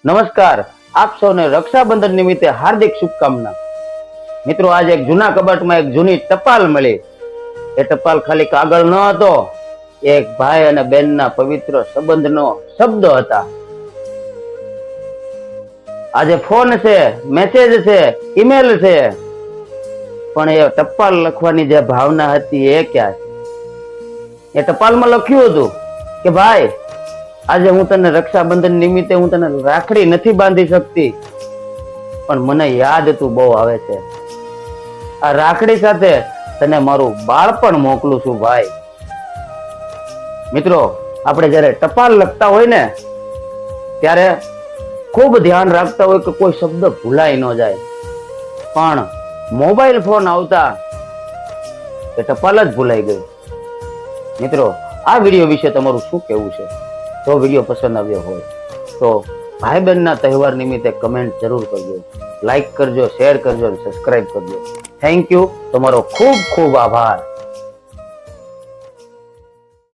નમસ્કાર, આપ સૌને રક્ષાબંધન નિમિત્તે હાર્દિક શુભકામના. મિત્રો, આજે એક જૂના કબાટમાં એક જૂની ટપાલ મળી. એ ટપાલ ખાલી કાગળ ન હતો, એક ભાઈ અને બહેનના પવિત્ર સંબંધનો શબ્દ હતા. આજે ફોન છે, મેસેજ છે, ઈમેલ છે, પણ એ ટપાલ લખવાની જે ભાવના હતી એ ક્યાં છે? એ ટપાલમાં લખ્યું હતું કે ભાઈ, આજે હું તને રક્ષાબંધન નિમિત્તે હું તને રાખડી નથી બાંધી શકતી, પણ મને યાદ તું બહુ આવે છે. આ રાખડી સાથે તને મારું બાળપણ મોકલું છું ભાઈ. મિત્રો, આપણે જ્યારે ટપાલ લખતા હોય ને ત્યારે ખૂબ ધ્યાન રાખતા હોય કે કોઈ શબ્દ ભૂલાઈ ન જાય, પણ મોબાઈલ ફોન આવતા એ ટપાલ જ ભૂલાઈ ગઈ. મિત્રો, આ વિડીયો વિશે તમારું શું કહેવું છે? જો વિડીયો પસંદ આવ્યો હોય તો ભાઈ બહેનના તહેવાર નિમિત્તે કમેન્ટ જરૂર કરજો, લાઈક કરજો, શેર કરજો અને સબસ્ક્રાઇબ કરજો. Thank you. તમારો ખૂબ ખૂબ આભાર.